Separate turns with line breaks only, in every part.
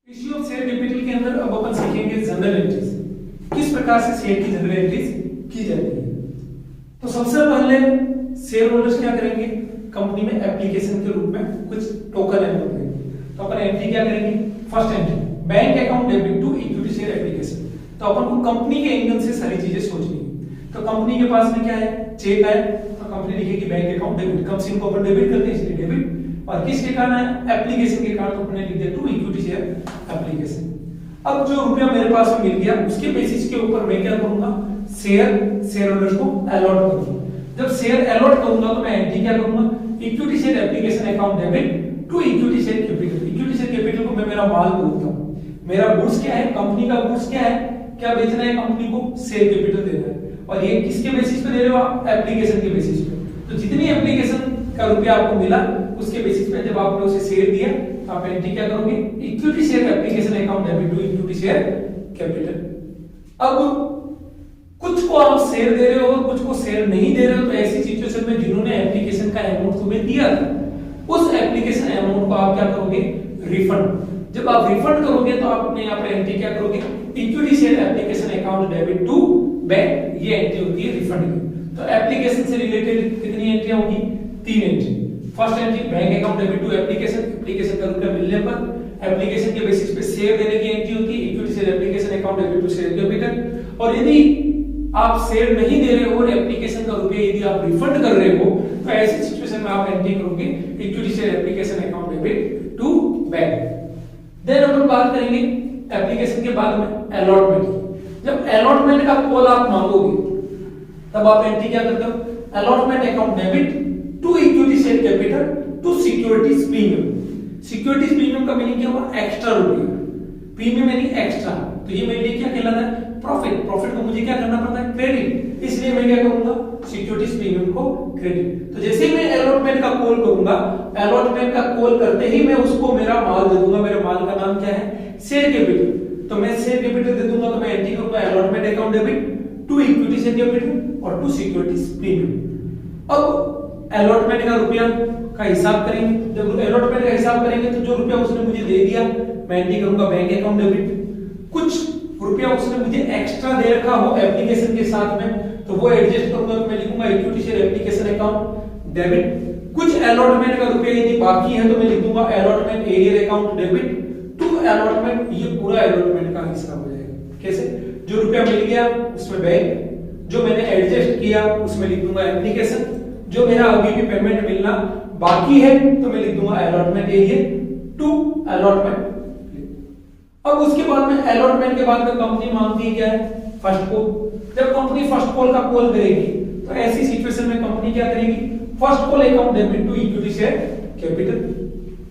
Issue of share capital के अंदर अब अपन सीखेंगे जनरल एंट्रीज, किस प्रकार से शेयर की जनरल एंट्रीज की जाती है। तो सबसे पहले शेयर होल्डर्स क्या करेंगे, कंपनी में एप्लीकेशन के रूप में कुछ टोकन अमाउंट देंगे। तो अपन एंट्री क्या करेंगे, first entry bank account debit to equity share application. तो अपन को कंपनी के एंगल से सारी चीजें सोचनी है। तो कंपनी के पास में क्या है, चेक है, तो कंपनी लिखेगी बैंक अकाउंट डेबिट, कम से कम अपन डेबिट करते हैं इसलिए डेबिट, और किसके कारण है, एप्लीकेशन के कारण, तो अपने लिख दिया टू इक्विटी शेयर एप्लीकेशन। अब जो रुपया मेरे पास में मिल गया उसके बेसिस के ऊपर मैं क्या करूंगा, शेयर होल्डर्स को अलॉट करूंगा। जब शेयर अलॉट करूंगा तो मैं एंट्री क्या करूंगा, equity share application account debit to equity share capital. Equity share capital को मैं मेरा माल बोलता हूं, मेरा गुड्स क्या है, कंपनी का गुड्स क्या है, क्या बेचना है कंपनी को, शेयर कैपिटल देना है। और ये किसके बेसिस पे दे रहे हो आप, एप्लीकेशन के बेसिस पे। तो जितनी एप्लीकेशन का रुपया आपको मिला उसके बेसिस पे जब आपने उसे शेयर दिया तो आप एंट्री क्या करोगे, equity share application account debit to equity share capital. अब कुछ को आप शेयर दे रहे हो और कुछ को शेयर नहीं दे रहे हो, तो ऐसी सिचुएशन में जिन्होंने एप्लीकेशन का अमाउंट तुम्हें दिया था उस एप्लीकेशन अमाउंट को आप क्या करोगे, रिफंड। जब आप रिफंड करोगे तो आप अपने यहाँ पे एंट्री क्या करोगे, equity share application account debit to bank, ये एंट्री होती है रिफंड की। तो एप्लीकेशन से रिलेटेड कितनी एंट्रियां होगी, 3 entry. First entry bank account debit to application, application का रुपया मिलने पर एप्लीकेशन के बेसिस पे शेयर देने की एंट्री होती है, equity share application account debit to share capital. और यदि आप शेयर नहीं दे रहे हो और एप्लीकेशन का रुपया यदि आप रिफंड कर रहे हो तो ऐसी सिचुएशन में आप एंट्री करोगे equity share application account debit to bank. Then अपन बात करेंगे एप्लीकेशन के बाद में अलॉटमेंट। जब अलॉटमेंट का कॉल आप मांगोगे तब आप एंट्री क्या करते हो, allotment account debit to equity share capital to securities premium. Securities premium का मीनिंग क्या हुआ, एक्स्ट्रा रुपया, प्रीमियम यानी एक्स्ट्रा। तो ये मेरे लिए क्या कहलाता है, प्रॉफिट। प्रॉफिट को मुझे क्या करना पड़ता है, क्रेडिट, इसलिए मैं क्या करूंगा, सिक्योरिटीज प्रीमियम को क्रेडिट। तो जैसे ही मैं अलॉटमेंट का कॉल करूंगा, अलॉटमेंट का कॉल करते ही मैं उसको मेरा माल दे दूंगा। मेरे माल का नाम क्या है, शेयर कैपिटल। तो मैं शेयर कैपिटल दे दूंगा तो मैं एंट्री करूंगा allotment account debit to equity share capital और टू सिक्योरिटीज प्रीमियम। अब अलॉटमेंट का रुपया का हिसाब करेंगे। जब अलॉटमेंट का हिसाब करेंगे तो जो रुपया उसने मुझे दे दिया मैं एंट्री करूंगा बैंक अकाउंट डेबिट। कुछ रुपया उसने मुझे एक्स्ट्रा दे रखा हो एप्लीकेशन के साथ में तो वो एडजस्ट करूंगा तो मैं लिखूंगा equity share application account debit. कुछ अलॉटमेंट का रुपया यदि बाकी है तो मैं लिख दूंगा allotment arrear account debit to allotment. ये पूरा अलॉटमेंट का हिसाब हो जाएगा। कैसे, जो रुपया मिल गया उसमें बैंक, जो मैंने एडजस्ट किया उसमें लिख दूंगा एप्लीकेशन, जो मेरा अभी भी पेमेंट मिलना बाकी है तो मैं लिख दूंगा अलॉटमेंट एरियर टू अलॉटमेंट। अब उसके बाद में अलॉटमेंट के बाद में कंपनी मांगती है क्या है, फर्स्ट कॉल। जब कंपनी फर्स्ट कॉल का कॉल करेगी तो ऐसी सिचुएशन में कंपनी क्या करेगी, first call account debit to equity share capital.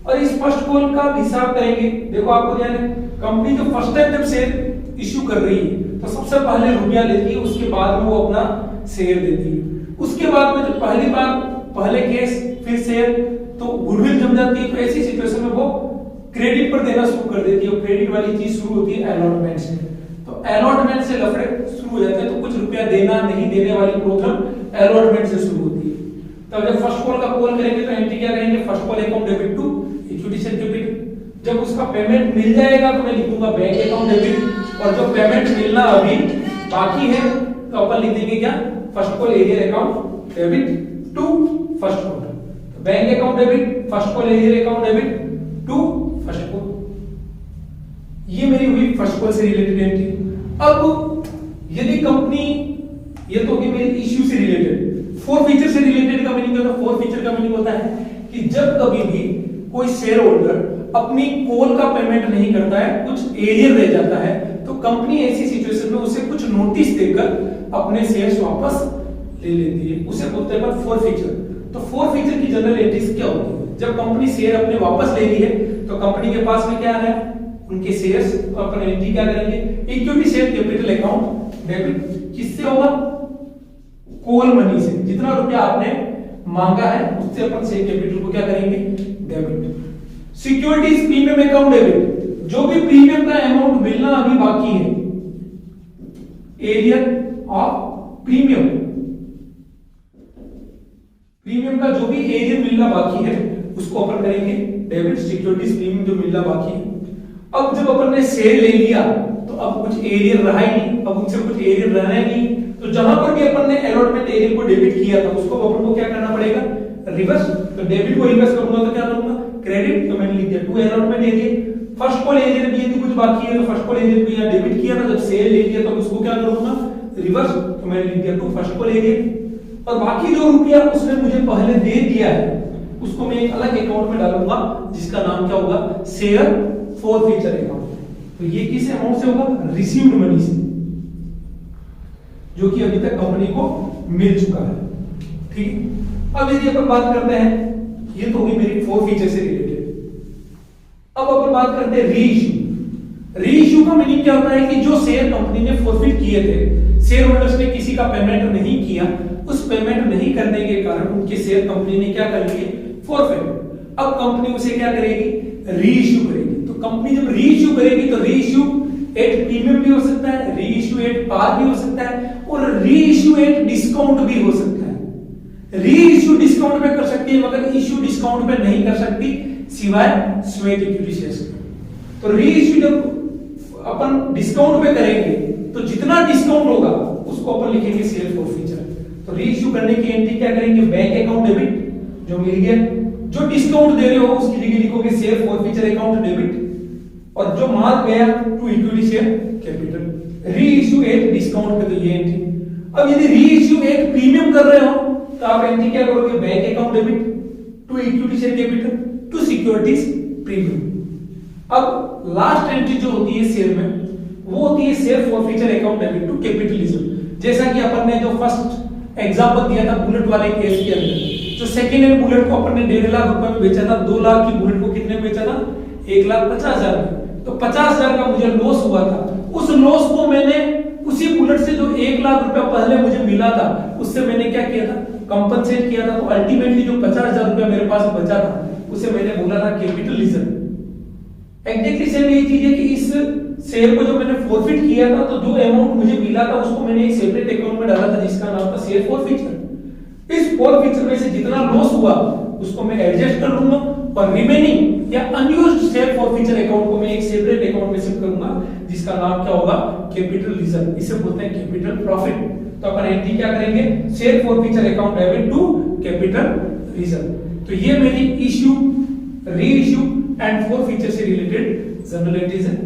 और इस फर्स्ट कॉल का हिसाब करेंगे। देखो आपको ध्यान है, कंपनी जो फर्स्ट टाइम जब शेयर इश्यू कर रही है तो सबसे पहले रुपया लेती है, उसके बाद में वो अपना शेयर देती है। उसके बाद में जब पहली बार पहले केस फिर शेयर तो गुडविल जम जाती है। तो ऐसी सिचुएशन में वो क्रेडिट पर देना शुरू कर देती है। क्रेडिट वाली चीज शुरू होती है अलॉटमेंट से। तो अलॉटमेंट से लफड़े शुरू हो जाते हैं। तो कुछ रुपया देना नहीं देने वाली प्रॉब्लम अलॉटमेंट से शुरू होती है। तो जब फर्स्ट कॉल का कॉल करेंगे तो एंट्री क्या करेंगे, first call account debit to equity share capital. जब उसका पेमेंट मिल जाएगा तो मैं लिखूंगा बैंक अकाउंट डेबिट, और जो पेमेंट मिलना अभी बाकी है तो अपन लिख देंगे क्या, first call arrear account debit to first call. Bank account debit, first call arrear account debit to first call. ये मेरी हुई फर्स्ट कॉल से रिलेटेड एंट्री। अब यदि कंपनी, ये तो होगी मेरी इश्यू से रिलेटेड। फोर फीचर से रिलेटेड का मीनिंग होता है, फोर फीचर का मीनिंग होता है कि जब कभी भी कोई शेयर होल्डर अपनी कॉल का पेमेंट नहीं करता है, कुछ एरियर रह जाता है, तो कंपनी ऐसी सिचुएशन में उसे कुछ नोटिस देकर अपने शेयर्स वापस ले लेती है। उसे बोलते हैं फोर फीचर। तो फोर फीचर की जनरल एंट्रीज क्या होती है, जब कंपनी शेयर अपने वापस ले ली है तो कंपनी के पास में क्या है, उनके शेयर्स, तो अपन एंट्री क्या करेंगे, equity share capital account debit. किससे होगा, कॉल मनी से। जितना रुपया आपने मांगा है उससे अपन शेयर कैपिटल को क्या करेंगे, debit. Securities premium account debit, जो भी प्रीमियम का अमाउंट मिलना अभी बाकी है, एरियर ऑफ प्रीमियम, प्रीमियम का जो भी एरियर मिलना बाकी है उसको अपन करेंगे डेबिट। सिक्योरिटीज प्रीमियम जो मिलना बाकी है अब जब अपन ने शेयर ले लिया तो अब कुछ एरियर रहा ही नहीं, अब उनसे कुछ एरियर रहना ही नहीं, तो जहां पर भी अपन ने अलॉटमेंट एरियर को डेबिट किया था उसको अपन को क्या करना पड़ेगा, रिवर्स। तो डेबिट को रिवर्स करूंगा तो क्या करूंगा, क्रेडिट। तो मैंने लिख दिया to allotment arrear. First call arrear भी यदि कुछ बाकी है तो फर्स्ट कॉल एरियर को यहां डेबिट किया ना, जब सेल ले लिया तो उसको क्या करूंगा, रिवर्स। तो मैंने लिख दिया टू फर्स्ट कॉल एरियर। और बाकी जो रुपया उसने मुझे पहले दे दिया है उसको मैं एक अलग अकाउंट में डालूंगा जिसका नाम क्या होगा, शेयर फॉरफीचर अकाउंट। तो ये किस अमाउंट से होगा, रिसीव्ड मनी से, जो कि अभी तक कंपनी को मिल चुका है। ठीक। अब यदि अपन बात करते हैं, ये तो होगी मेरी फॉरफीचर से रिलेटेड। अब अपन बात करते हैं रीइश्यू। रीइश्यू का मीनिंग क्या होता है कि जो शेयर कंपनी ने फॉरफिट किए थे, शेयर होल्डर्स ने किसी का पेमेंट नहीं किया, उस पेमेंट नहीं करने के कारण उनके शेयर कंपनी ने क्या कर लिए, फॉरफिट। अब कंपनी उसे क्या करेगी, रीइश्यू करेगी। तो कंपनी जब रीइश्यू करेगी तो रीइश्यू एट प्रीमियम भी हो सकता है, रीइश्यू एट पार भी हो सकता है, और रीइश्यू एट डिस्काउंट भी हो सकता है। रीइश्यू डिस्काउंट पे कर सकती है मगर इश्यू डिस्काउंट पे नहीं कर सकती सिवाय स्वेट इक्विटी शेयर्स के। तो रीइश्यू जब अपन डिस्काउंट पे करेंगे तो जितना डिस्काउंट होगा उसको अपन लिखेंगे शेयर फॉरफीचर। तो रीइश्यू करने की एंट्री क्या करेंगे, बैंक अकाउंट डेबिट जो मिल गया, जो डिस्काउंट दे रहे हो उसकी जगह लिखोगे शेयर फॉरफीचर अकाउंट डेबिट, और जो माल गया to equity share capital. Reissue at discount पे तो ये एंट्री। अब यदि रीइश्यू एट प्रीमियम कर रहे हो तो आप एंट्री क्या करोगे, bank account debit to equity share capital to securities premium. अब लास्ट एंट्री जो होती है शेयर में वो होती है share forfeiture account debit to capitalism. जैसा कि अपन ने जो फर्स्ट एग्जांपल दिया था बुलेट वाले केस के अंदर, जो सेकंड हैंड बुलेट को अपन ने 1.5 लाख रुपए में बेचा था, 2 लाख की बुलेट को कितने में बेचा था, 1,50,000 में। तो 50,000 का मुझे लॉस हुआ था, उस लॉस को मैंने उसी बुलेट से जो 1 लाख रुपया पहले मुझे मिला था उससे मैंने क्या किया था, कंपनसेट किया था। तो अल्टीमेटली जो 50,000 रुपया मेरे पास बचा था उसे मैंने बोला था कैपिटलिज्म। एग्जैक्टली सेम यही चीज है कि इस शेयर को जो मैंने फॉरफिट किया था तो जो अमाउंट मुझे मिला था उसको मैंने एक सेपरेट अकाउंट में डाला था जिसका नाम था शेयर फॉरफिचर। इस फॉरफिचर में से जितना लॉस हुआ उसको मैं एडजस्ट कर लूंगा और रिमेनिंग या अनयूज्ड शेयर फॉरफिचर अकाउंट को मैं एक सेपरेट अकाउंट में शिफ्ट करूंगा जिसका नाम क्या होगा, कैपिटलिज्म। इसे बोलते हैं कैपिटल प्रॉफिट। तो अपन एंट्री क्या करेंगे, share forfeiture account debit to capitalism. तो ये मेरी इश्यू, रीइश्यू एंड फॉरफिचर से रिलेटेड जनरल एंट्रीज है।